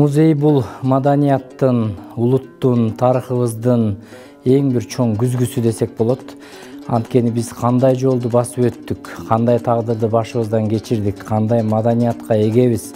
Музей бул маданияттын, улуттун, тарыхыбыздын эң бир чоң күзгүсү десек болот. Анткени биз кандай жолду басып өттүк, кандай тагдырды башыбыздан кечирдик, кандай маданиятка эгебиз.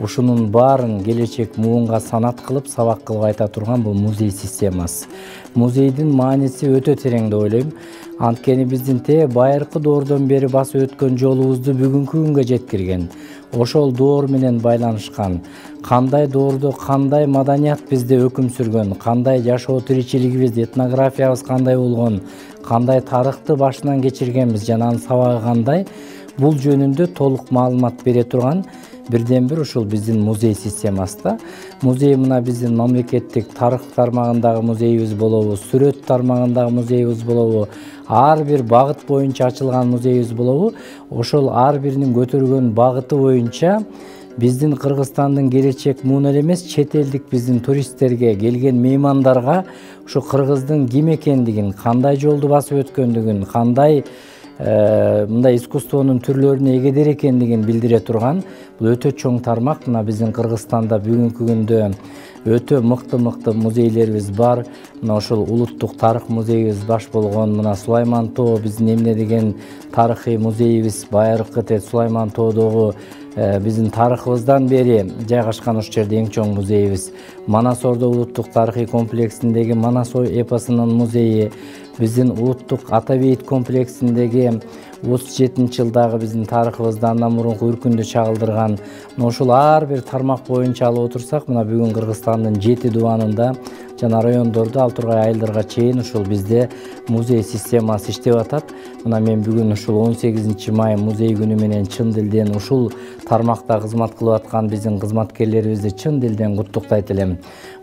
Ушунун баарын келечек муунга санат кылып, сабак кылып айта турган бул музей системасы. Музейдин мааниси өтө терең деп ойлойм. Анткени биздин байыркы доордон бери басып өткөн жолубузду бүгүнкү күнгө жеткирген. Ошол доор менен байланышкан. Кандай доордо кандай маданият бизде өкүм сүргөн, кандай жашоо тиричилигибиз, этнографиябыз кандай болгон, кандай тарыхты башынан кечиргенбиз жана анын сабагы кандай, бул жөнүндө толук маалымат бере турган бирден бир ушул биздин музей системасы да. Музей мына биздин мамлекеттик тарых тармагындагы музейибиз болобу, сүрөт тармагындагы музейибиз болобу, ар бир багыт боюнча ачылган музейибиз болобу, ошол ар биринин көтөргөн багыты боюнча биздин Кыргызстандын келечек муун эле эмес, чет элдик биздин туристтерге, келген меймандарга ушу кыргыздын ким экендигин, кандай жолду басып өткөндүгүн, кандай мындай искусствонун түрлөрүнө эгедер экендигин билдире турган бул өтө чоң тармак. Мына биздин Кыргызстанда бүгүнкү күндө өтө мыкты музейлерибиз бар. Мына ошол улуттук тарых музейибиз баш болгон, мына Сулайман Тоо биздин эмне деген тарыхый музейибиз, байыркы Сулайман Тоодогу биздин тарыхыбыздан бери жайгашкан ушул жерде эң чоң музейибиз. Манас Ордо улуттук тарыхый комплексиндеги Манас эпосунун музейи, биздин улуттук ата бейит комплексиндеги 37-жылдагы биздин тарыхыбызды андан мурунку үркүндү чагылдырган. Ошол ар бир тармак боюнча алып отурсак, мына бүгүн Кыргызстандын 7 дубанында жана райондордо ал тургай айылдарга чейин ушул бизде музей системасы иштеп атат. Мына мен бүгүн ушул 18 май музей күнү менен чын дилден ушул тармакта кызмат кылып аткан биздин кызматкерлерибизди чын дилден куттуктайт элем.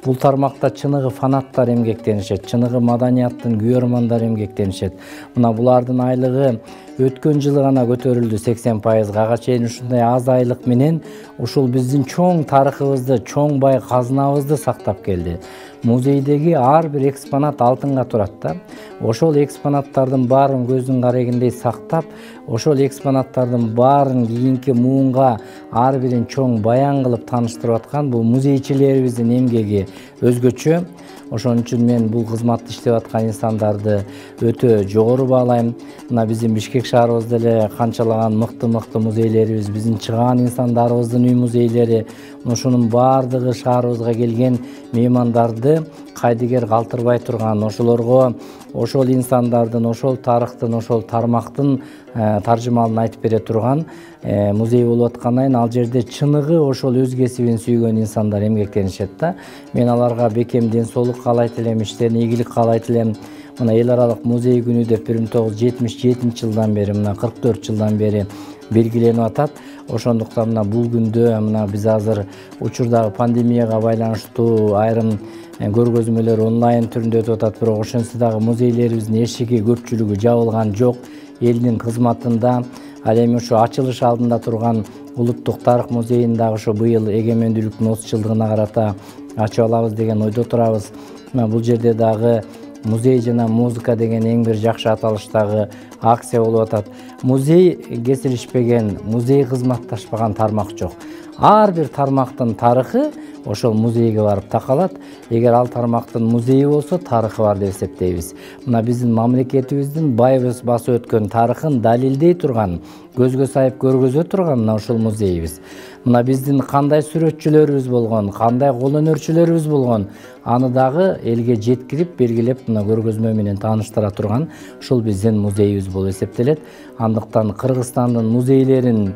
Бул тармакта чыныгы фанаттар эмгектенишет, чыныгы маданияттын күйөрмандар эмгектенишет. Мына булардын айлыгы өткөн жылы гана көтөрүлдү 80%. Ага чейин ушундай аз айлык менен ушул биздин чоң тарыхыбызды, чоң бай казынабызды сактап келди. Музейдеги ар бир экспонат алтынга турат да. Ошол экспонаттардын баарын көздүн карегиндей сактап, ошол экспонаттардын баарын кийинки муунга ар бирин чоң баян кылып тааныштырып аткан бул музейчилерибиздин эмгеги өзгөчө. Ошон үчүн мен бул кызматты иштеп аткан инсандарды өтө жогору баалайм. Мына биздин Бишкек шаарыбызда эле канчалаган мыкты музейлерибиз, биздин чыгаан инсандарыбыздын үй музейлери, ушунун баардыгы шаарыбызга келген меймандарды кайдыгер калтырбай турган, ошолорго ошол инсандардын, ошол тарыхтын, ошол тармактын таржымалын айтып бере турган музей болуп аткандан ал жерде чыныгы ошол өз кесибин сүйгөн инсандар эмгектенишет да. Мен аларга бекем ден соолук каалайт элем, иштерине ийгилик каалайт элем. Мына эл аралык музей күнү деп 1977-жылдан бери, мына 44 жылдан бери белгиленип атат. Ошондуктан мына бул күндө мына биз азыр учурдагы пандемияга байланыштуу айрым көргөзмөлөр онлайн түрүндө өтүп атат, бирок ошентсе дагы музейлерибиздин эшиги көпчүлүгү жабылган жок. Элдин кызматында, ал эми ушу ачылыш алдында турган улуттук тарых музейин дагы ошо быйыл эгемендүүлүктүн 30 жылдыгына карата ачып алабыз деген ойдо турабыз. Мына бул жерде дагы музей жана музыка деген эң бир жакшы аталыштагы акция болуп атат. Музей кесилишпеген, музей кызматташпаган тармак жок. Ар бир тармактын тарыхы ошол музейге барып такалат. Эгер ал тармактын музейи болсо, тарыхы бар деп эсептейбиз. Мына биздин мамлекетибиздин байыбыз басып өткөн тарыхын далилдей турган, көзгө сайып көргөзө турган мына ушул музейибиз. Мына биздин кандай сүрөтчүлөрүбүз болгон, кандай кол өнөрчүлөрүбүз болгон, аны дагы элге жеткирип, белгилеп, мына көргөзмө менен тааныштыра турган ушул биздин музейибиз болуп эсептелет. Андыктан Кыргызстандын музейлерин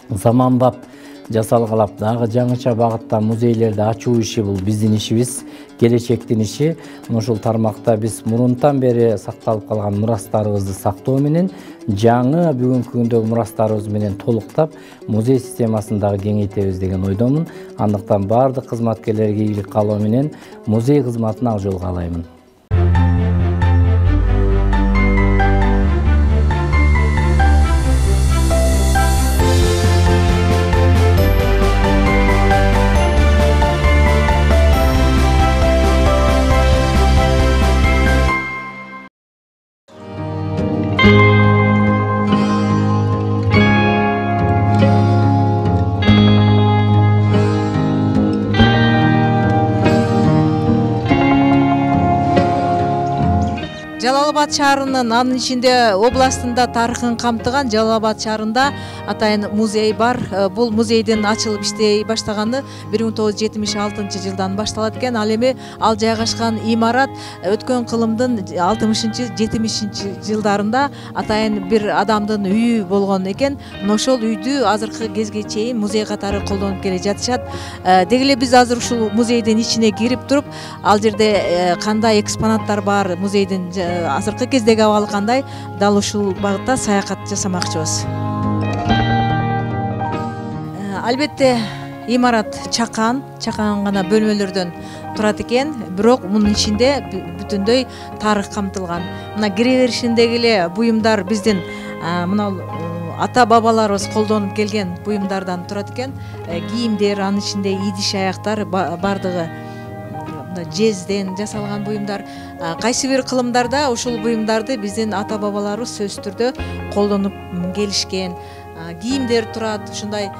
заманбап жасалгалап, дагы жаңыча багытта музейлерди ачуу иши бул биздин ишибиз, келечектин иши. Ушул тармакта биз мурунтан бери сакталып калган мурастарыбызды сактоо менен, жаңы бүгүнкү күндөгү мурастарыбыз менен толуктап, музей системасын дагы кеңейтебиз деген ойдомун. Андыктан баардык кызматкерлерге ийгилик каалоо менен музей кызматын ак жолго алаймын. Жалал Абад шаарынын, анын ичинде областында тарыхын камтыган Жалал Абад шаарында атайын музей бар. Бул музейдин ачылып иштей баштаганы 1976 жылдан башталат экен. Ал эми ал жайгашкан имарат өткөн кылымдын 60-70 жылдарында атайын бир адамдын үйү болгон экен. Ошол үйдү азыркы кезге чейин музей катары колдонуп келе жатышат. Деги эле биз азыр ушул музейдин ичине кирип туруп, ал жерде кандай экспонаттар бар, музейдин азыркы кездеги абалы кандай, дал ушул багытта саякат жасамакчыбыз. Албетте имарат чакан гана бөлмөлөрдөн турат экен, бирок мунун ичинде бүтүндөй тарых камтылган. Мына кире беришиндеги эле буюмдар биздин мына ата бабаларыбыз колдонуп келген буюмдардан турат экен. Кийимдер, анын ичинде идиш аяктар бардыгы жезден жасалган буюмдар. Кайсы бир кылымдарда ушул буюмдарды биздин ата бабаларыбыз сөзсүз түрдө колдонуп келишкен. Кийимдер турат, ушундай.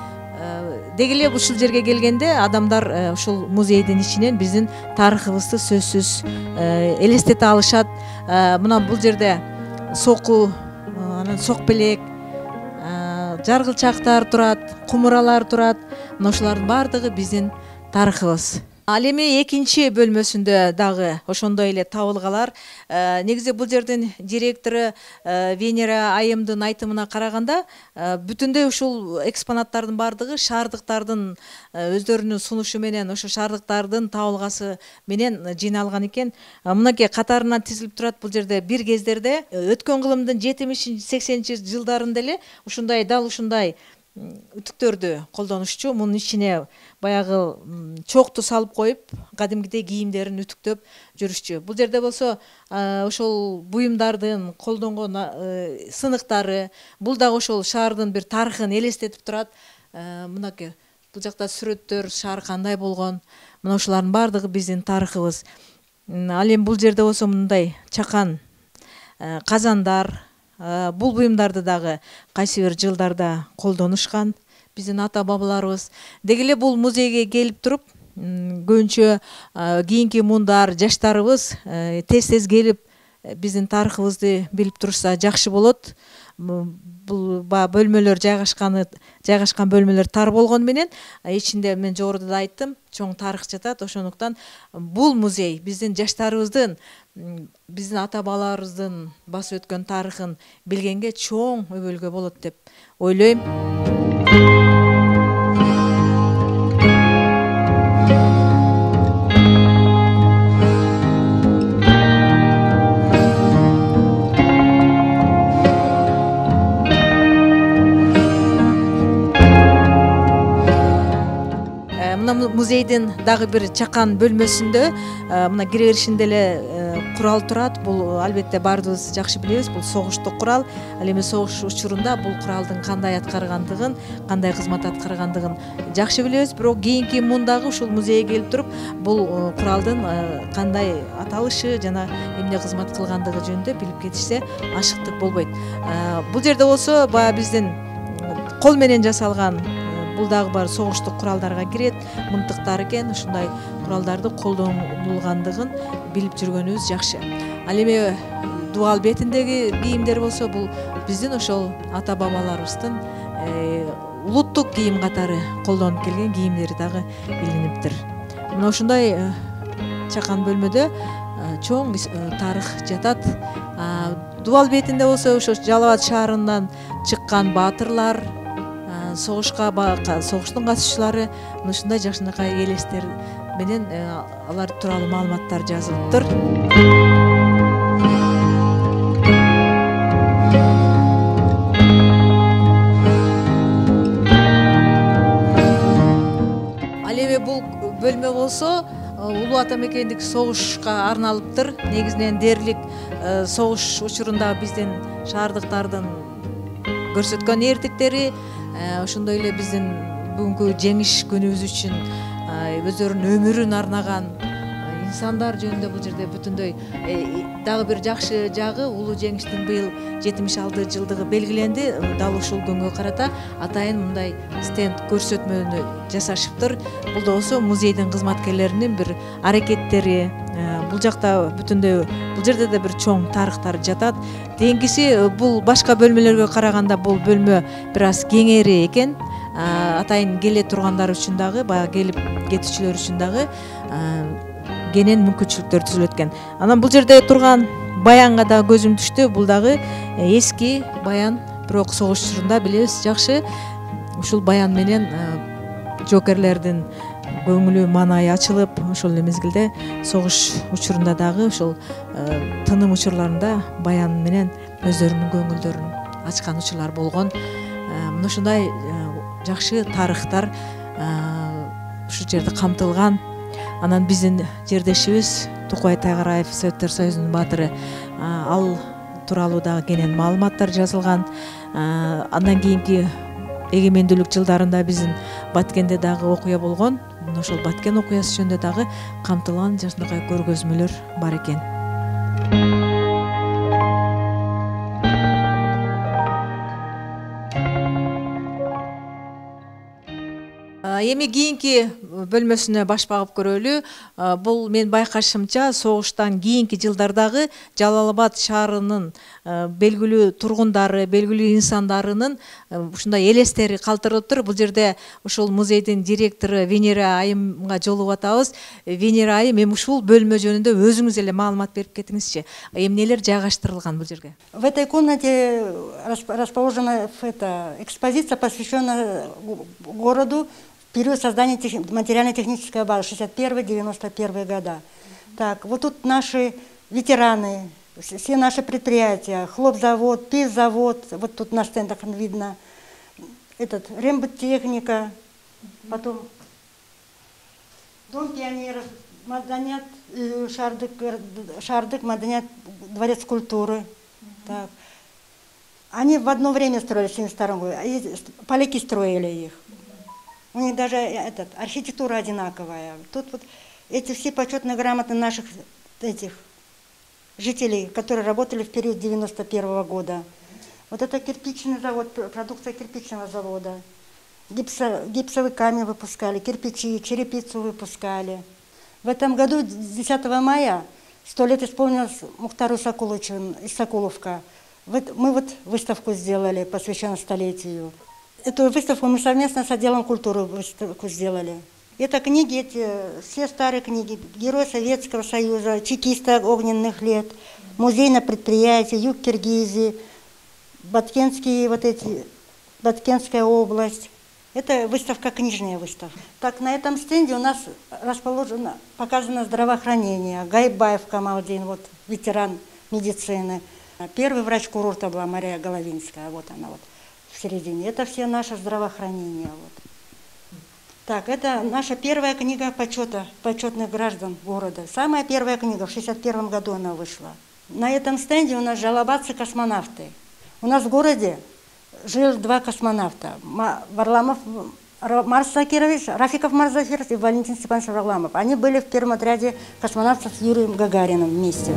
Деги эле ушул жерге келгенде адамдар ушул музейдин ичинен биздин тарыхыбызды сөзсүз элестете алышат. Мына бул жерде соку, анан сок белек, жаргылчактар турат, кумуралар турат. Мына ушулардын бардыгы биздин тарыхыбыз. Ал эми экинчи бөлмөсүндө дагы ошондой эле табылгалар. Негизи бул жердин директору Венера айымдын айтымына караганда, бүтүндөй ушул экспонаттардын бардыгы шаардыктардын өздөрүнүн сунушу менен, ошо шаардыктардын табылгасы менен жыйналган экен. Мынакей катарынан тизилип турат бул жерде. Бир кездерде өткөн кылымдын 70-80 жылдарында эле ушундай үтүктөрдү колдонушчу. Мунун ичине баягы чокту салып коюп, кадимгидей кийимдерин үтүктөп жүрүшчү. Бул жерде болсо ошол буюмдардын колдонгон сыныктары, бул дагы ошол шаардын бир тарыхын элестетип турат. Мынакей бул жакта сүрөттөр, шаар кандай болгон, мына ушулардын бардыгы биздин тарыхыбыз. Ал эми бул жерде болсо мындай чакан казандар, бул буюмдарды дагы кайсы бир жылдарда колдонушкан биздин ата бабаларыбыз. Деги эле бул музейге келип туруп, көбүнчө кийинки мундар жаштарыбыз тез келип биздин тарыхыбызды билип турушса жакшы болот. Бул бөлмөлөр жайгашкан бөлмөлөр тар болгон менен ичинде мен жогоруда да айттым, чоң тарых жатат. Ошондуктан бул музей биздин жаштарыбыздын, биздин ата бабаларыбыздын басып өткөн тарыхын билгенге чоң өбөлгө болот деп ойлойм. Музейдин дагы бир чакан бөлмөсүндө мына кире беришинде эле курал турат. Бул албетте баарыбыз жакшы билебиз, бул согуштук курал. Ал эми согуш учурунда бул куралдын кандай аткаргандыгын, кандай кызмат аткаргандыгын жакшы билебиз. Бирок кийинки мундагы ушул музейге келип туруп, бул куралдын кандай аталышы жана эмне кызмат кылгандыгы жөнүндө билип кетишсе ашыктык болбойт. Бул жерде болсо баягы биздин кол менен жасалган, бул дагы бар согуштук куралдарга кирет, мынтыктар экен. Ушундай куралдарды колдонулгандыгын билип жүргөнүбүз жакшы. Ал эми дубал бетиндеги кийимдер болсо, бул биздин ошол ата бабаларыбыздын улуттук кийим катары колдонуп келген кийимдери дагы илиниптир. Мына ушундай чакан бөлмөдө чоң тарых жатат. Дубал бетинде болсо ошо Жалал Абад шаарынан чыккан баатырлар, согуштун катышчылары, ушундай жакшынакай элестер менен алар тууралуу маалыматтар жазылыптыр. Ал эми бул бөлмө болсо улуу ата мекендик согушка арналыптыр. Негизинен дээрлик согуш учурунда биздин шаардыктардын көрсөткөн эртиктери, ошондой эле биздин бүгүнкү жеңиш күнүбүз үчүн өздөрүнүн өмүрүн арнаган инсандар жөнүндө бул жерде бүтүндөй дагы бир жакшы жагы, улуу жеңиштин быйыл 76 жылдыгы белгиленди. Дал ушул күнгө карата атайын мындай стенд көрсөтмөнү жасашыптыр. Бул да болсо музейдин кызматкерлеринин бир аракеттери, бул жакта бүтүндөй бул жерде да бир чоң тарыхтар жатат. Деңгиси бул башка бөлмөлөргө караганда бул бөлмө бир аз кеңери экен. Атайын келе тургандар үчүн дагы, баягы келип кетүүчүлөр үчүн дагы кенен мүмкүнчүлүктөр түзүлөт экен. Анан бул жерде турган баянга да көзүм түштү. Бул дагы эски баян, бирок согуш учурунда билебиз жакшы ушул баян менен жокерлердин көңүлү маанайы ачылып, ошол эле мезгилде согуш учурунда дагы ошол тыным учурларында баян менен өздөрүнүн көңүлдөрүн ачкан учурлар болгон. Мына ушундай жакшы тарыхтар ушул жерде камтылган. Анан биздин жердешибиз Тукай Тайгараев, Советтер Союзунун баатыры, ал тууралуу дагы кенен маалыматтар жазылган. Андан кийинки эгемендүүлүк жылдарында биздин Баткенде дагы окуя болгон. Ошол Баткен окуясы жөнүндө дагы камтылган жашынакай көргөзмөлөр бар экен. Эми кийинки бөлмөсүнө баш багып көрөлү. Бул мен байкашымча согуштан кийинки жылдардагы Жалал Абад шаарынын белгилүү тургундары, белгилүү инсандарынын ушундай элестери калтырылыптыр. Бул жерде ушул музейдин директору Венера айымга жолугуп атабыз. Венера айым, эми ушул бөлмө жөнүндө өзүңүз эле маалымат берип кетиңизчи. Эмнелер жайгаштырылган бул жерге? В этой комнате расположена экспозиция, посвященная городу в период создания материально-технической базы 61-91 года. Так, вот тут наши ветераны, все наши предприятия, хлопзавод, пивзавод, вот тут на стендах видно, рембыттехника, потом Дом пионеров, Маданят, Шардык, Маданят, Дворец культуры. Так. Они в одно время строились в 1972 году, поляки строили их. У них даже архитектура одинаковая. Тут вот эти все почетные грамоты наших этих жителей, которые работали в период 91 года. Вот это кирпичный завод, продукция кирпичного завода. Гипсовый камень выпускали, кирпичи, черепицу выпускали. В этом году, 10 мая, 100 лет исполнилось Мухтару Сокуловичу из Сокуловка. Мы вот выставку сделали, посвященную столетию. Эту выставку мы совместно с отделом культуры выставку сделали. Это книги, эти все старые книги. Герой Советского Союза, чекисты огненных лет, музейное предприятие, юг Киргизии, Баткенская область. Это выставка, книжная выставка. Так, на этом стенде у нас показано здравоохранение. Гайбаев Камалдин, вот ветеран медицины. Первый врач курорта была Мария Головинская, вот она вот в середине. Это все наше здравоохранение. Вот. Так, это наша первая книга почета, почетных граждан города. Самая первая книга, в 1961 году она вышла. На этом стенде у нас жалобатцы-космонавты. У нас в городе жили 2 космонавта. Варламов Марс Закирович, Рафиков Марс Закирович и Валентин Степанович Варламов. Они были в первом отряде космонавтов с Юрием Гагариным вместе.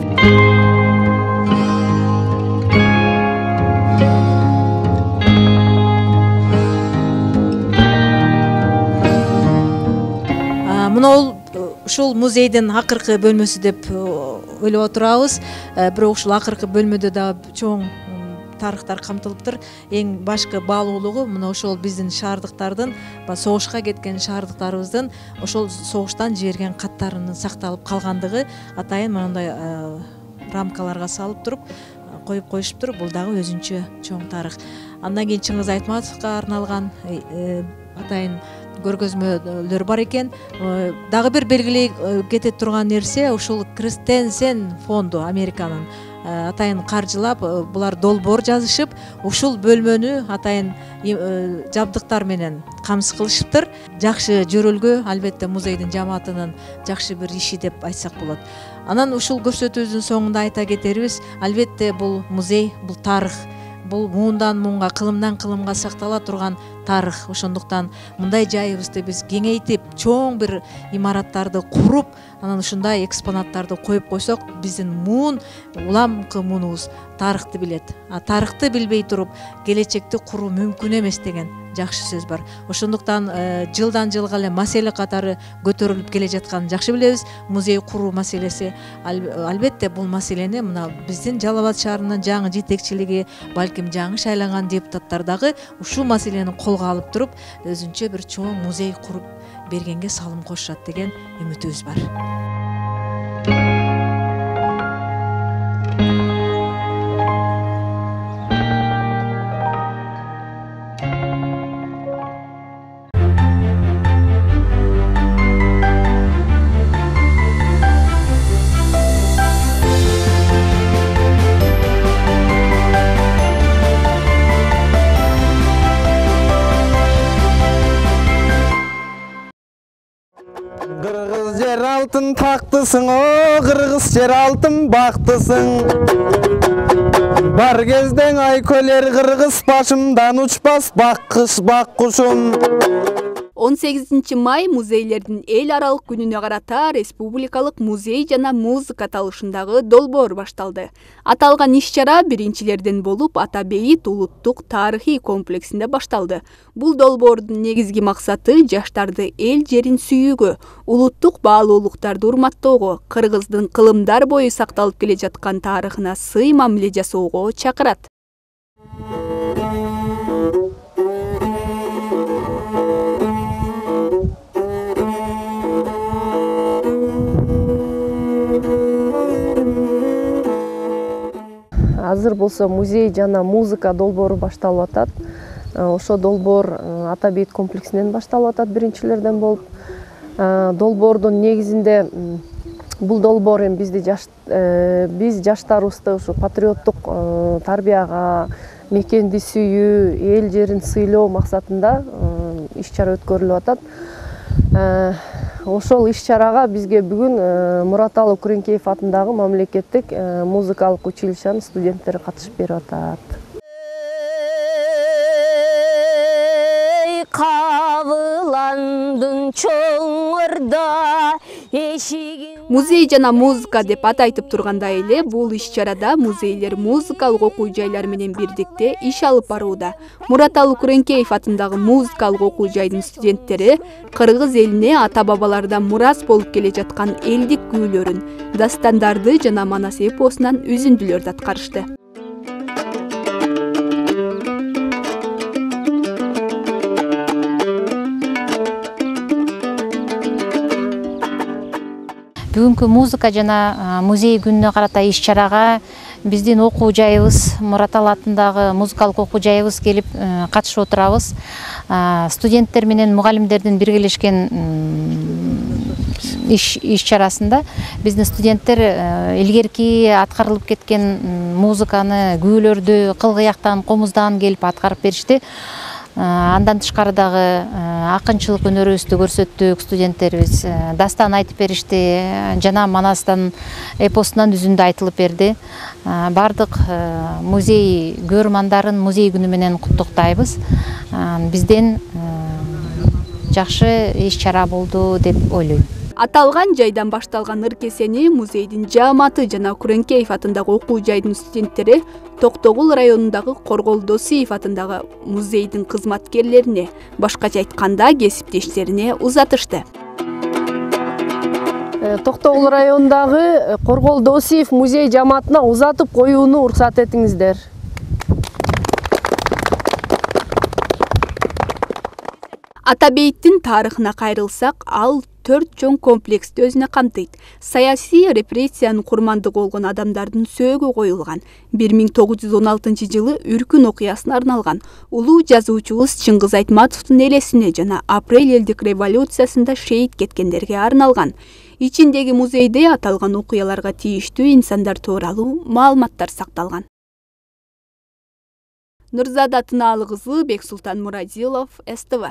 Ушул музейдин акыркы бөлмөсү деп ойлоп отурабыз. Бирок ушул акыркы бөлмөдө да чоң тарыхтар камтылыптыр. Эң башкы баалуулугу мына ошол биздин шаардыктардын, согушка кеткен шаардыктарыбыздын ошол согуштан жиберген каттарынын сакталып калгандыгы атайын мындай рамкаларга салып туруп коюп коюшуптур. Бул дагы өзүнчө чоң тарых. Андан кийин Чыңгыз Айтматовго арналган атайын көргөзмөлөр бар экен. Дагы бир белгилей кете турган нерсе ушул Кристенсен фонду Американын атайын каржылап, булар долбоор жазышып, ушул бөлмөнү атайын жабдыктар менен камсыз кылышыптыр. Жакшы жөрөлгө, албетте музейдин жамаатынын жакшы бир иши деп айтсак болот. Анан ушул көрсөтүүбүздүн соңунда айта кетерибиз, албетте бул музей, бул тарых бул муундан муунга, кылымдан кылымга сактала турган тарых. Ошондуктан мындай жайыбызды биз кеңейтип, чоң бир имараттарды куруп, анан ушундай экспонаттарды коюп койсок, биздин муун, уламкы муунубуз тарыхты билет. А тарыхты билбей туруп, келечекти куруу мүмкүн эмес деген жакшы сөз бар. Ошондуктан жылдан жылга эле маселе катары көтөрүлүп келе жатканын жакшы билебиз. Музей куруу маселеси, албетте бул маселени мына биздин Жалал Абад шаарынын жаңы жетекчилиги, балким жаңы шайланган депутаттар дагы ушул маселени колго алып туруп, өзүнчө бир чоң музей куруп бергенге салым кошушат деген үмүтүбүз бар. Kırgız yer altın taktısın, o kırgız yer altın baktısın. Bar gezden ay köler kırgız başımdan uçmaz bak kuşum. 18 май музейлердин эл аралык күнүнө карата республикалык музей жана музыка талышындагы долбоор башталды. Аталган иш-чара биринчилерден болуп Ата Бейит улуттук тарыхый комплексинде башталды. Бул долбоордун негизги максаты жаштарды эл жерин сүйүүгө, улуттук баалуулуктарды урматтоого, кыргыздын кылымдар бою сакталып келе жаткан тарыхына сый мамиле жасоого чакырат. Азыр болсо музей жана музыка долбоору башталып атат. Ошо долбоор Ата Бейит комплексинен башталып атат биринчилерден болуп. Долбоордун негизинде бул долбоор эми биз жаштарыбызды ушу патриоттук тарбияга, мекенди сүйүү, эл жерин сыйлоо максатында иш-чара өткөрүлүп атат. Ошол иш-чарага бизге бүгүн Мураталы Күреңкеев атындагы мамлекеттик музыкалык училищенин студенттери катышып берип атат. Музей жана музыка деп ат айтып тургандай эле, бул иш-чарада музейлер музыкалык окуу жайлар менен бирдикте иш алып барууда. Мураталы Күреңкеев атындагы музыкалык окуу жайдын студенттери кыргыз элине ата-бабалардан мурас болуп келе жаткан элдик күүлөрүн, дастандарды жана Манас эпосунан үзүндүлөрдү аткарышты. Бүгүнкү музыка жана музей күнүнө карата иш-чарага биздин окуу жайыбыз, Мураталы атындагы музыкалык окуу жайыбыз келип катышып отурабыз. Студенттер менен мугалимдердин биргелешкен иш-чарасында биздин студенттер илгерки аткарылып кеткен музыканы, күүлөрдү кыл-кыяктан, комуздан келип аткарып беришти. Андан тышкары дагы акынчылык өнөрүбүздү көрсөттүк, студенттерибиз дастан айтып беришти, жана Манастан эпосунан үзүндү айтылып берди. Бардык музей көрмандарын музей күнү менен куттуктайбыз. Бизден жакшы иш-чара болду деп ойлойм. Аталган жайдан башталган ыркесени музейдин жааматы жана Күреңкеев атындагы окуу жайдын студенттери Токтогул районундагы Коргол Досиев атындагы музейдин кызматкерлерине, башкача айтканда кесиптештерине узатышты. Токтогул районундагы Коргол Досиев музей жааматына узатып коюуну уруксат этиңиздер. Ата Бейиттин тарыхына кайрылсак, ал 4 чоң комплексти өзүнө камтыйт. Саясий репрессиянын курмандыгы болгон адамдардын сөөгү коюлган. 1916 жылы Үркүн окуясына арналган. Улуу жазуучубуз Чыңгыз Айтматовдун элесине жана Апрель элдик революциясында шейит кеткендерге арналган. Ичиндеги музейде аталган окуяларга тийиштүү инсандар тууралуу маалыматтар сакталган. Нурзада Тынаалы кызы, Бексултан Мурадилов, СТВ.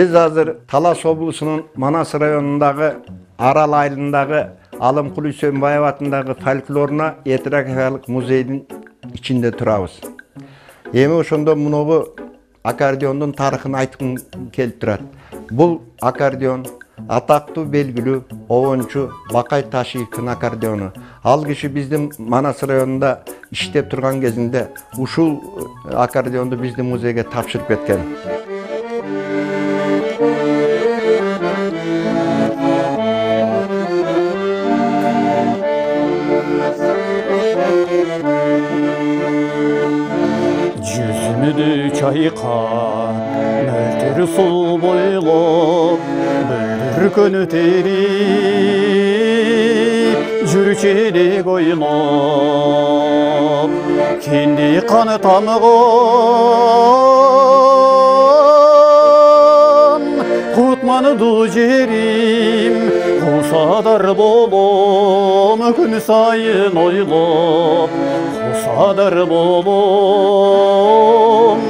Biz hazır Талас облысының Манас районындағы Арал айылындағы Алымқұл Үсенбаев атындағы фольклорна этнографиялық музейдің içinde тұрабыз. Эми ошондо муногу аккордеондун тарыхын айткым келип турат. Бул аккордеон атактуу белгилүү обончу Бакай Ташиевдин аккордеону. Ал киши биздин Манас районунда иштеп турган кезинде ушул аккордеонду биздин музейге тапшырып кеткен. Жүзімді чайқап, мөлтір су бойлап, бүлдір күні теріп, жүрчелік ойлап, кенде қаны тамыған, құтманы ду жерім, құсадар болом, күн сайын ойлап, құсадар болом,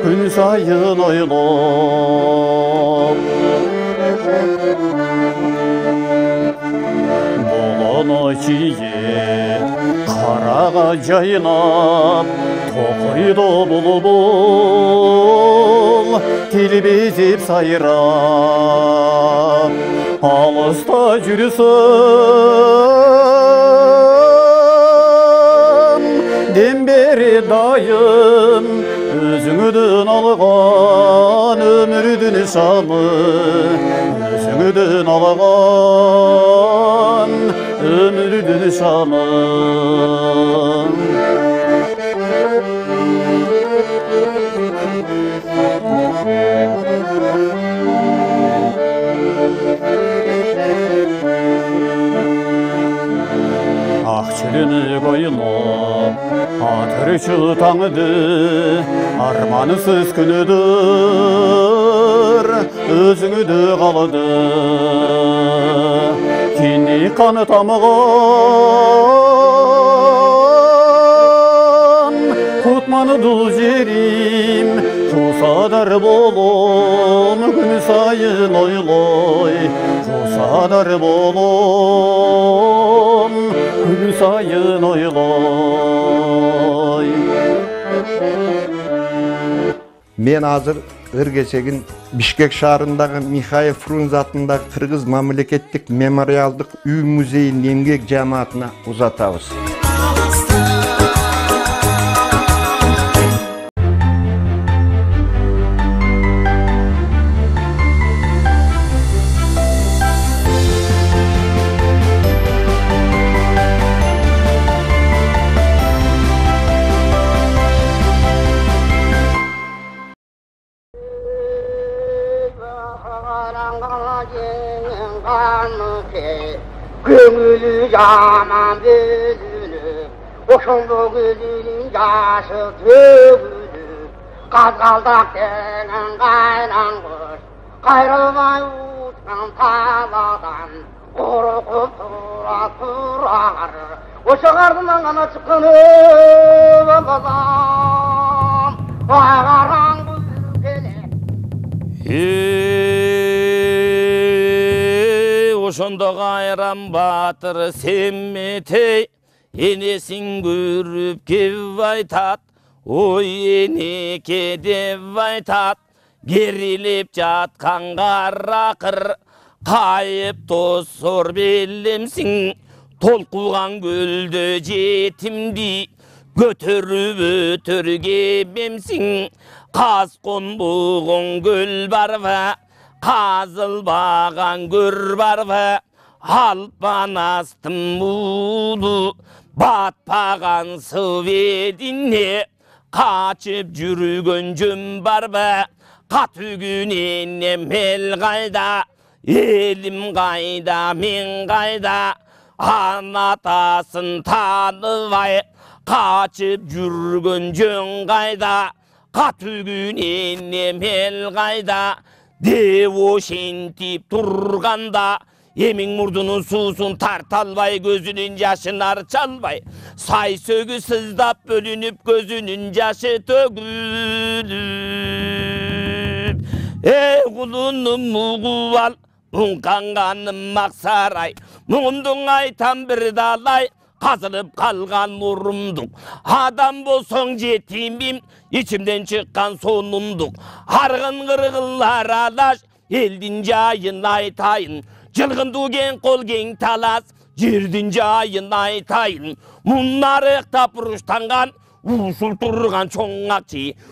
күн сайын ойлап. Боланы жиі қараға жайнап, тоқиды бұлбұл, телбезеп сайрап, алыста жүрсін, дем бере дайын, өзіңіден алған өмірдің шамы, өзіңіден алған өмірдің шамы. Ақчеліні қойылып, атыршы таңыды, арманысыз күнідір, өзіңіді қалыды. Кенде қаны тамыған, құтманы дұл жерім, құсадар болом, күн сайын ойлай, құсадар болом, күн сайын ойлай. Мен азыр Ыргесегин Бишкек шаарындагы Михаил Фрунзе атындагы Кыргыз мамлекеттик мемориалдык үй музейинин эмгек жамаатына узатабыз. Gönülü yaman bölünüp, oşundu gözünün yaşı dövülüp, Kazkaldak denen kaynan kuş, kayrılmay uçkan taladan, korkup turar, o çıkardından kana çıkını babam, ağaran bu ülkele. Ошондо кайран батыр семметей, энесин көрүп кеп айтат, ой энеке деп айтат, керилип жаткан каракыр, кайып тосор белемсиң, толкуган көлдө жетимди, көтөрүп өтөргемемсиң, каз конбогон көл барбы, Kazılbagan gör barba, alpan astım mulu, batpagan sıvedinne, kaçıp jürgön jüm barba, katügün mel kayda, elim kayda, men kayda, anatasın tanıvay, kaçıp jürgön jön kayda, katügün mel kayda, Devo şentip turganda, emin murdunun susun tartalbay, gözünün yaşın arçalbay, say sögü sızdap bölünüp, gözünün yaşı tögülüp, Ey kulunum muğu al, muңqanğaным maqsaray, muğumdun aytan bir dalay, qazılıp qalğan nurumduk. Adam bolsoň jetimim, içimden çıqqan sonumduk. Hargın qırgınlar alaş, eldin jayın aytayın. Jılgındu gen qol gen talas, jerdin jayın aytayın. Munarıqta puruştangan, usul turgan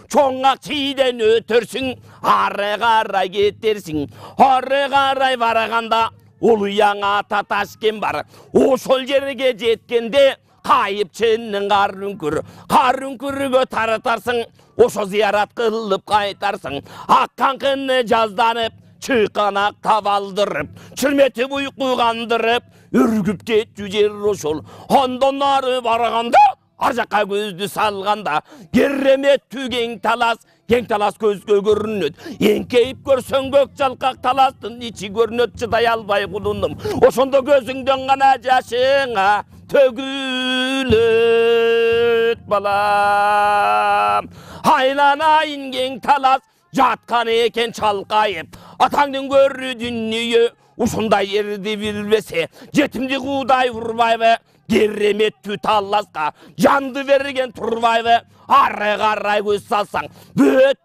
çoңaqçiden ötürsün, arı qaray getersin. Arı qaray varaganda, uluyana tataşken var. O sol жерге jetkende, kayıpçının karünkürgö taratarsın. Oşo ziyarat kılıp kaytarsın. Akkankını jazdanıp, çıkanak tavaldırıp, çürmetip uyku kandırıp, ürgüp ketçü jer oşol. Ondan arı varaganda, Arjaka gözdü salganda, gerremet tügen talas gözgö görünöt. Enkeyip görsöň gök çalkak talastın içi görünöt, çıday albay kulunum. Oşondo gözüңdön gana jaşıňa tөгүлөt balam. Haylana ingen talas, jatkan eken çalkayıp, ataňdын görrü dünnüyü, uşunday yerdi bilbese, jetimdi kuday vurbayby. Gerremet tüt Allah'a candı vergen turbaydı, arı qarray göz salsan, böt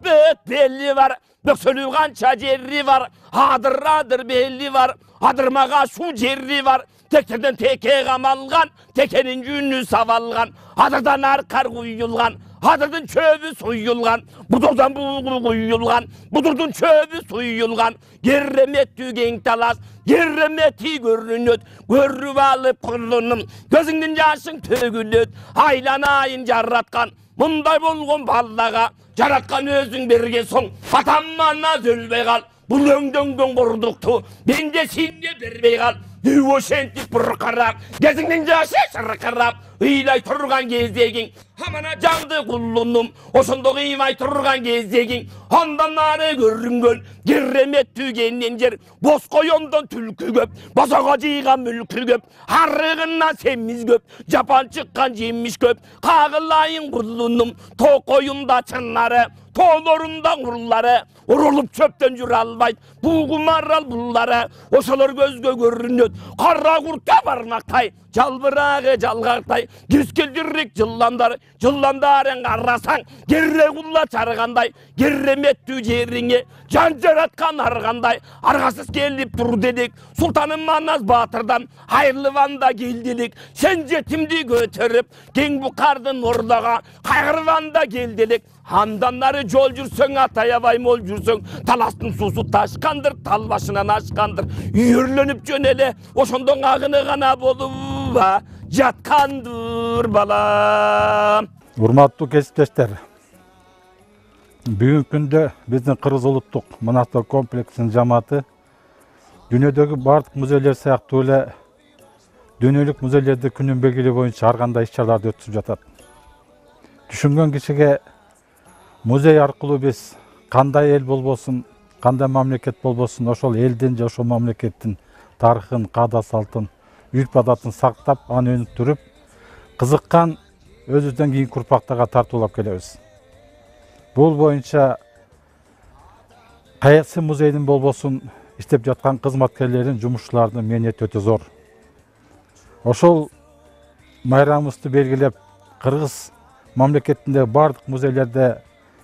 belli var, böksölü kança cerri var, adır belli var, adırmağa şu cerri var, tekterden teke qamalgan, tekenin günü savalgan, adırdan arkar kuyulgan, adırdın çöbü suyulgan, budurdan buğulu kuyulgan, budurdun çöbü suyulgan, gerremet tügen talas, gerremeti görünöt, görrüp alıp kulunum, gözüңdün jaşıň tөгүlöt, aylanayın jarratkan, munday bolgon ballaga, jaratkan özüň bergen soň, atam mana zölbey kal, bul öňdöňden burduktu, bende sinde berbey kal, düwo şentip burqarap, gözüňdün jaşı şırqırap, ыйлай турган кездегиң, hamana jandı kulunum, oşondo ыймай турган кездегиң, ondan nары көрүнгөн, gerremet tügenden jer, boz koyondan tülkü köp, bozaga jıygan mülkü köp, harrığından semiz köp, japan çıkkan jemiş köp, kağılayın kulunum, to koyunda çınları, toğlorunda urulları, urulup çöpten jür albayt, buğumarral bulları, oşolor gözgö görünöt, karra kurta barnaktay, jalbıragı jalgaktay, güskeldirrik jıllandaren qarrasan, gerre kulla çarganday, gerremet tüjeriňe, jan jaratkan arganday, argasız gelip dur dedik, Sultanım Manaz Batırdan, hayırlıvanda geldilik, sen jetimdi götürüp, keng bukardın ordaga, kaygırvanda geldilik, handanları jol jursöň, atayabay mol jursöň, talastın susu taşkandır, tal başынан aşkandır, üýürlenip jönele, oşondon agını gana bolup jatkandır balam. Урматтуу кесиптештер, бүгүнкү күндө биздин Кыргыз улуттук монастыр комплексинин жамааты дүйнөдөгү бардык музейлер сыяктуу эле дүйнөлүк музейлерди күнүн белгилөө боюнча ар кандай иш-чараларды өткүзүп жатат. Түшүнгөн кишиге музей аркылуу биз кандай эл болбосун, кандай мамлекет болбосун, ошол элдин же ошол мамлекеттин тарыхын, каада салтын, үрп адатын сактап, аны өнүктүрүп, кызыккан өзүбүздөн кийинки урпактарга тартуулап келебиз. Бул боюнча кайсы музейдин болбосун иштеп жаткан кызматкерлердин, жумушчулардын мээнети өтө зор. Ошол майрамыбызды белгилеп, Кыргыз мамлекетинде бардык музейлерде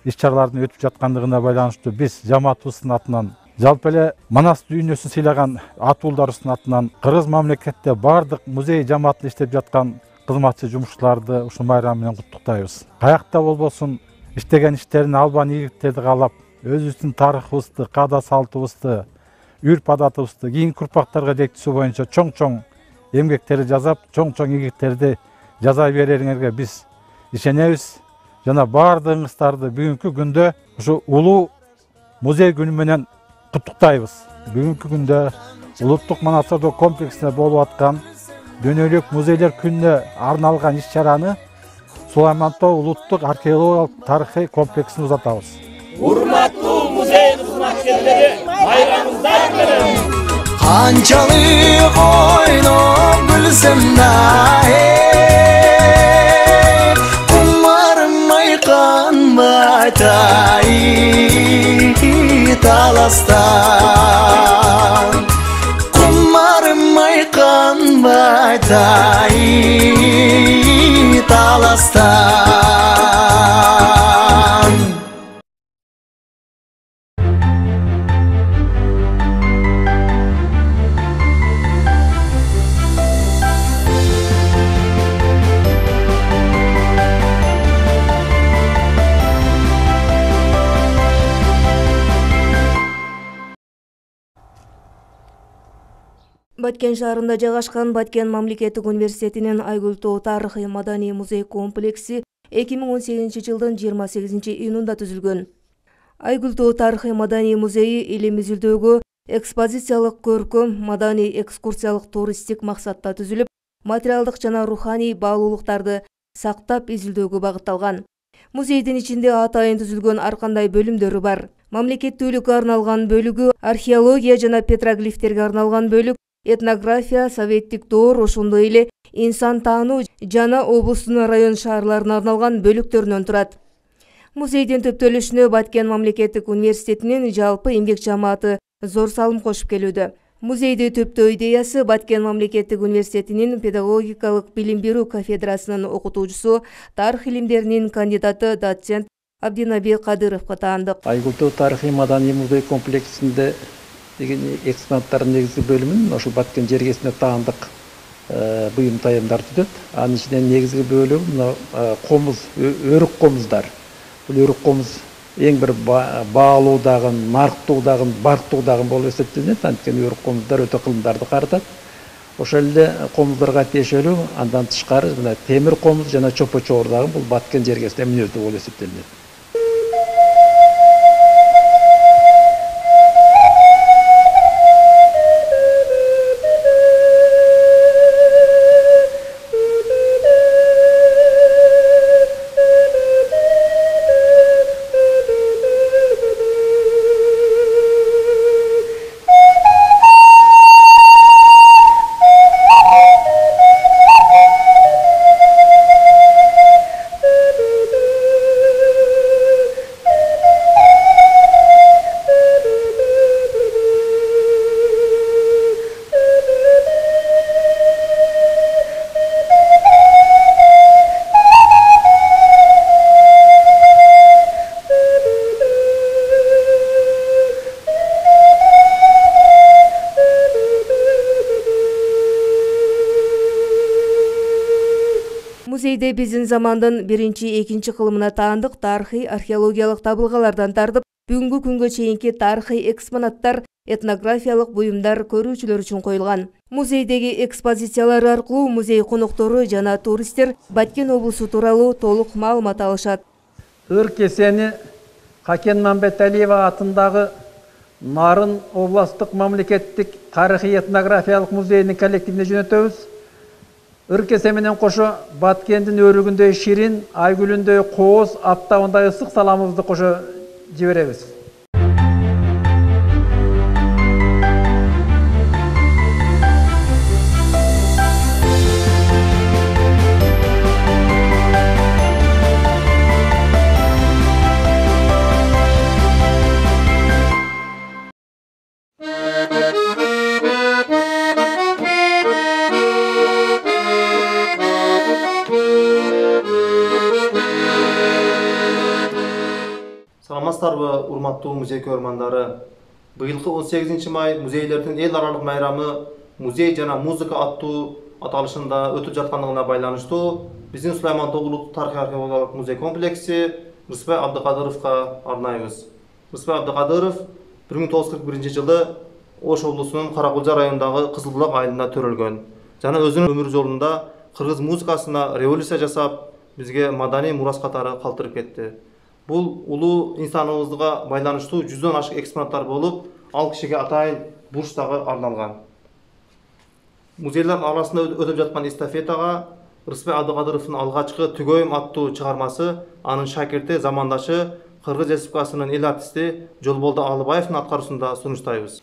иш-чаралардын өтүп жаткандыгына байланыштуу биз жамаатыбыздын атынан, жалпы эле Манас дүйнөсүн сыйлаган атуулдарыбыздын атынан Кыргыз мамлекетте бардык музей жамаатында иштеп жаткан кызматчы жумушчуларды ушул майрам менен куттуктайбыз. Каякта болбосун иштеген иштерин, албан ийгиликтерди каалап, өзүбүздүн тарыхыбызды, каада салтыбызды, үрп адатыбызды кийинки урпактарга жеткизүү боюнча чоң эмгектерди жасап, чоң ийгиликтерди жасай берериңерге биз ишенебиз. Жана бардыгыңыздарды бүгүнкү күндө ушу улуу музей күнү менен куттуктайбыз. Бүгүнкү күндө улуттук монастырдоо комплексинде болуп аткан дүйнөлүк музейлер күнүнө арналган иш-чараны Сулаймантоо улуттук археологиялык тарыхый комплексин узатабыз. Урматтуу музей кызматкерлери, майрамыңыздар менен. Канчалык ойноп билсем да, кумарым айканбай таластан Құмарым айқанбайтай таластан Баткен шаарында жайгашкан Баткен мамлекеттик университетинин Айгүл-Тоо тарыхый маданий музей комплекси 2018-жылдын 28-июнунда түзүлгөн. Айгүл-Тоо тарыхый маданий музейи илим изилдөөгө, экспозициялык көркөм, маданий экскурсиялык туристтик максатта түзүлүп, материалдык жана руханий баалуулуктарды сактап изилдөөгө багытталган. Музейдин ичинде атайын түзүлгөн ар кандай бөлүмдөрү бар. Мамлекеттүүлүккө арналган бөлүгү, археология жана петроглифтерге арналган бөлүк, этнография, советтик доор, ошондой эле инсан таануу жана облустун район шаарларына арналган бөлүктөрүнөн турат. Музейдин төптөлүшүнө Баткен мамлекеттик университетинин жалпы эмгек жамааты зор салым кошуп келүүдө. Музейди төптөө идеясы Баткен мамлекеттик университетинин педагогикалык билим берүү кафедрасынын окутуучусу, тарых илимдеринин кандидаты доцент Абдинаби Кадыровго таандык. Айгүл-Тоо тарыхый маданий музей комплексинде деген экспонаттардын негизги бөлүмүн ошол Баткен жергесине таандык буюм таямдар түзөт. Анын ичинен негизги бөлүгү мына комуз, өрүк комуздар. Бул өрүк комуз эң бир баалуу дагы, нарктуу дагы, барктуу дагы болуп эсептелет. Анткени өрүк комуздар өтө кылымдарды карытат. Ошол эле комуздарга тиешелүү андан тышкары мына темир комуз жана чопо-чоор дагы бул Баткен жергесине мүнөздүү болуп эсептелет. Музейде биздин замандын 1-2 кылымына таандык тарыхый археологиялык табылгалардан тартып, бүгүнкү күнгө чейинки тарыхый экспонаттар, этнографиялык буюмдар көрүүчүлөр үчүн коюлган. Музейдеги экспозициялар аркылуу музей коноктору жана туристтер Баткен облусу тууралуу толук маалымат алышат. Ыр кесени Какен Мамбеталиева атындагы Нарын областтык мамлекеттик тарыхый этнографиялык музейинин коллективине жөнөтөбүз. Ыркесе менен кошо Баткендин өрүгүндөй ширин, Айгүлүндөй кооз, аптабындай ысык саламыбызды кошо жиберебиз. Саламатсыздарбы, урматтуу музей көрмандары. Быйылкы 18 май музейлердин эл аралык майрамы музей жана музыка аттуу аталышында өтүп жаткандыгына байланыштуу биздин Сулайман Тоголук тарыхый археологиялык музей комплекси Рысбай Абдыкадыровго арнайбыз. Рысбай Абдыкадыров 1941 жылы Ош облусунун Каракулжа районундагы Кызылбулак айылында төрөлгөн жана өзүнүн өмүр жолунда кыргыз музыкасына революция жасап, бизге маданий мурас катары калтырып кетти. Бул улуу инсаныбызга байланыштуу 100дөн ашык экспонаттар болуп, ал кишиге атайын бурч дагы арналган. Музейлер арасында өтүп жаткан эстафетага Рысбай Абдыкадыровдун алгачкы Түгөйүм аттуу чыгармасы анын шакирти, замандашы Кыргыз Республикасынын эл артисти Жолболду Алыбаевдин аткаруусунда сунуштайбыз.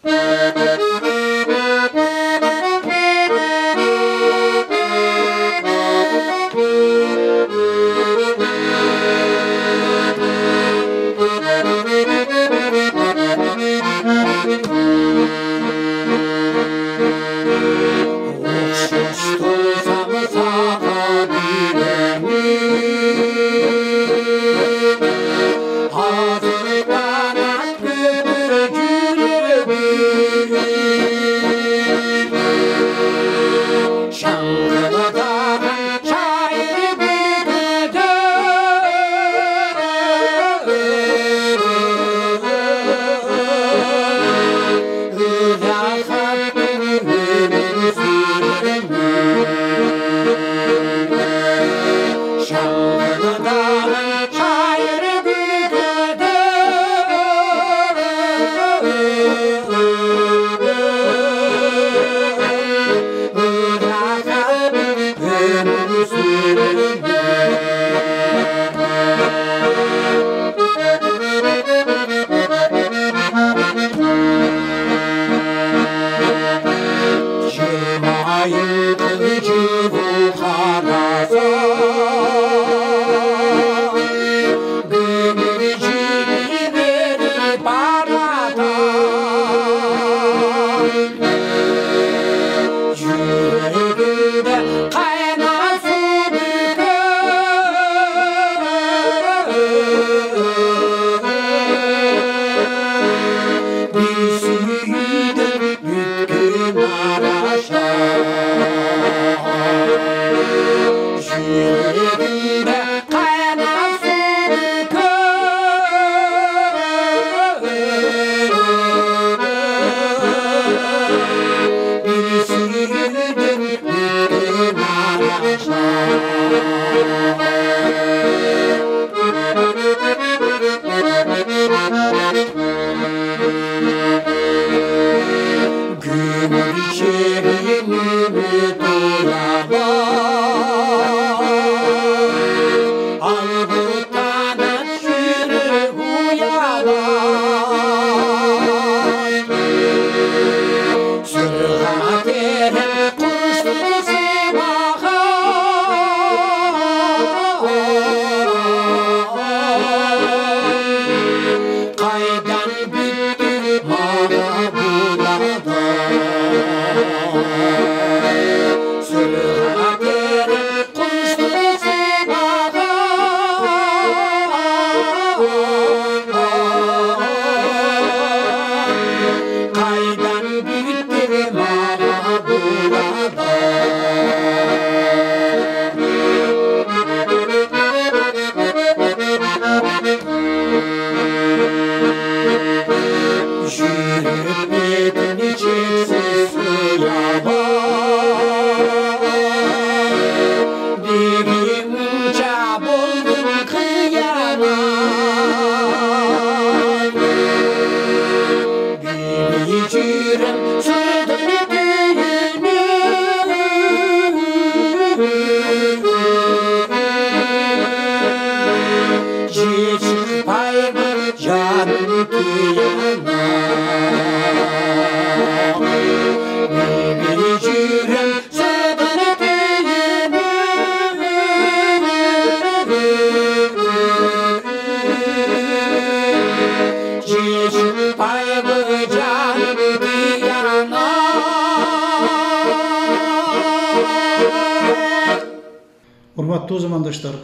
Урматтуу замандаштар,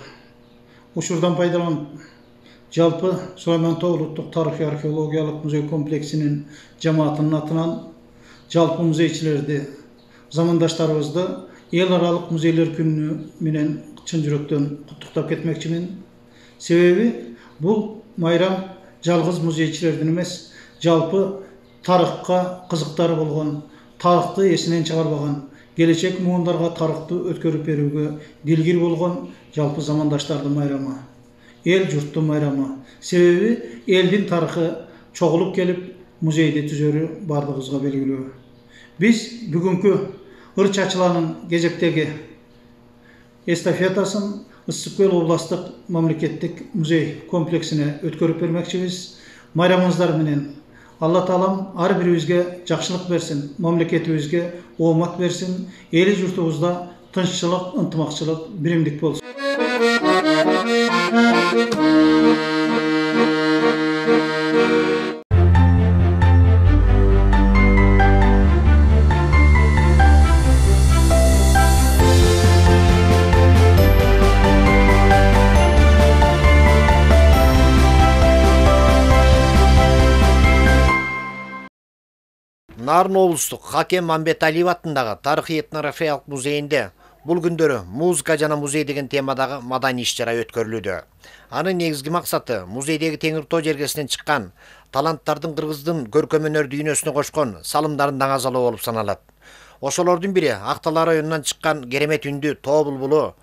учурдан пайдаланып, жалпы Сулайман-Тоо улуттук тарыхый археологиялык музей комплексинин жамаатынын атынан жалпы музейчилерди, замандаштарыбызды эл аралык музейлер күнү менен чын жүрөктөн куттуктап кетмекчимин. Себеби бул майрам жалгыз музейчилердин эмес, жалпы тарыхка кызыктары болгон, тарыхты эсинен чыгарбаган, келечек муундарга тарыхты өткөрүп берүүгө дилгир болгон жалпы замандаштардын майрамы, эл журттун майрамы. Себеби элдин тарыхы чогулуп келип музейди түзөрү бардыгыбызга белгилүү. Биз бүгүнкү Ыр Чачыланын кезектеги эстафетасын Ысык Көл областык мамлекеттик музей комплексине өткөрүп бермекчибиз. Майрамыңыздар менен Алла Таалам ар бирибизге жакшылык берсин, мамлекетибизге оомат берсин, эли журтубузда тынччылык, ынтымакчылык, биримдик болсун. Нарын облустук Хакем Мамбеталиев атындагы тарыхый этнографиялык музейинде бул күндөрү музыка жана музей деген темадагы маданий иш-чара өткөрүлүүдө. Анын негизги максаты музейдеги Теңир Тоо жергесинен чыккан таланттардын кыргыздын көркөм өнөр дүйнөсүнө кошкон салымдарын даңазалоо болуп саналат. Ошолордун бири Актала районунан чыккан керемет үндүү тоо булбулу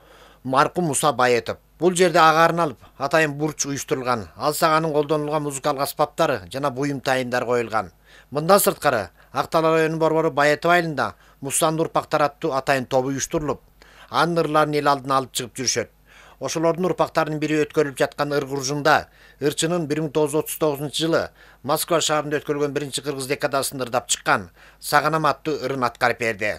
маркум Муса Байетов. Бул жерде агарын алып, атайын бурч уюштурулган, ал саганын колдонулган музыкалык аспаптары жана буюм тайындар коюлган. Мындан сырткары Актала районунун борбору Байетов айылында Мусанын урпактары аттуу атайын тобу уюштурулуп, анын ырларын эл алдына алып чыгып жүрүшөт. Ошолордун урпактарынын бири өткөрүлүп жаткан ыр куржунда ырчынын 1939-жылы Москва шаарында өткөрүлгөн биринчи кыргыз декадасын ырдап чыккан Саганам аттуу ырын аткарып берди.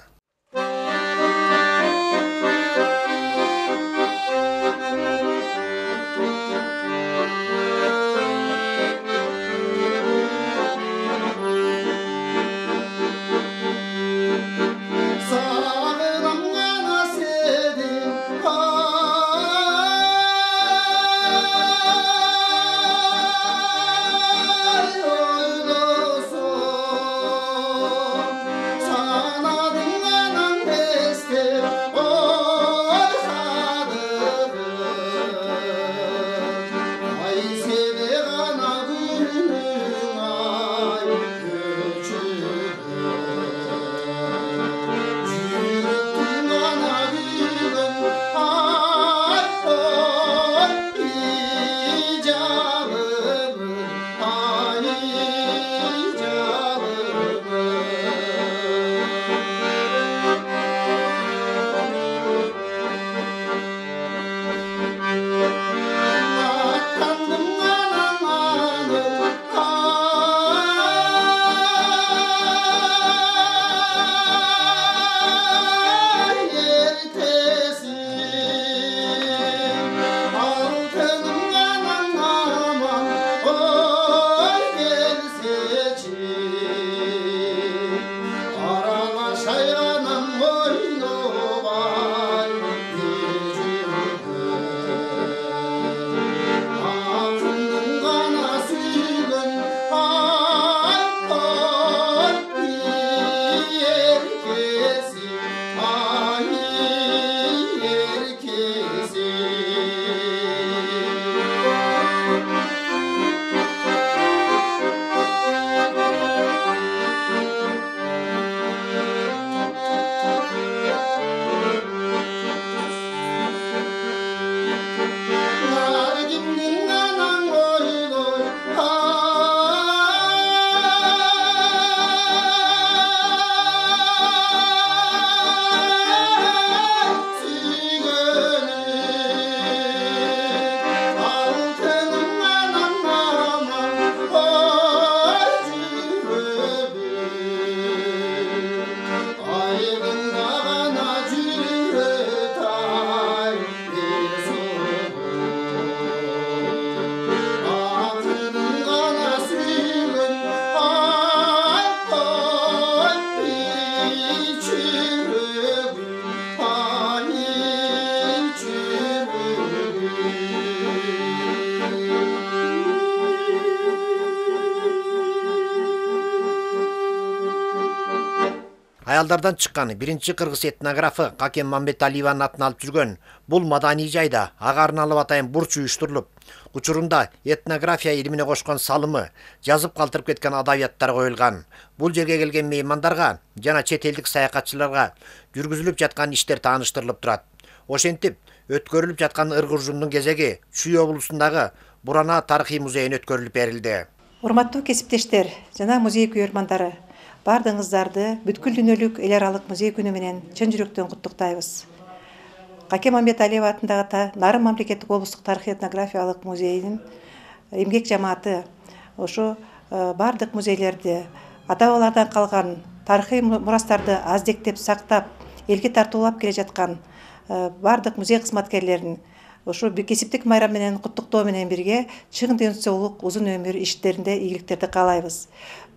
Аялдардан чыккан биринчи кыргыз этнографы Хакем Мамбеталиеванын атын алып жүргөн бул маданий жайда агарын алып атайын бурч уюштурулуп, учурунда этнография илимине кошкон салымы, жазып калтырып кеткен адабияттар коюлган. Бул жерге келген меймандарга жана чет элдик саякатчыларга жүргүзүлүп жаткан иштер тааныштырылып турат. Ошентип, өткөрүлүп жаткан ыр куржундун кезеги Чүй облусундагы Бурана тарыхый музейине өткөрүлүп берилди. Урматтуу кесиптештер жана музей күйөрмандары, бардыгыңыздарды бүткүл дүйнөлүк эл аралык музей күнү менен чын жүрөктөн куттуктайбыз. Хакем Мамбеталиев атындагы Нарын мамлекеттик облустук тарыхый этнографиялык музейинин эмгек жамааты ошо бардык музейлерди, ата-бабалардан калган тарыхый мурастарды аздектеп сактап, элге тартуулап келе жаткан бардык музей кызматкерлерин ошо кесиптик майрам менен куттуктоо менен бирге чың денсаулык, узун өмүр иштеринде ийгиликтерди каалайбыз.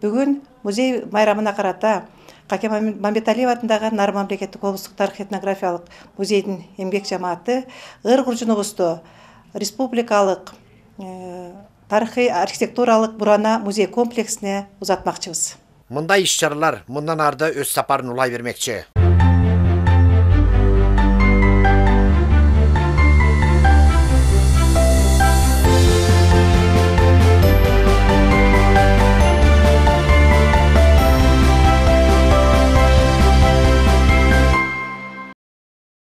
Бүгүн музей майрамына карата Хакем Мамбеталиев атындагы Нарын мамлекеттик облустук тарыхый этнографиялык музейдин эмгек жамааты ыр куржунубузду республикалык тарыхый архитектуралык Бурана музей комплексине узатмакчыбыз. Мындай иш-чаралар мындан арды өз сапарын улай бермекчи.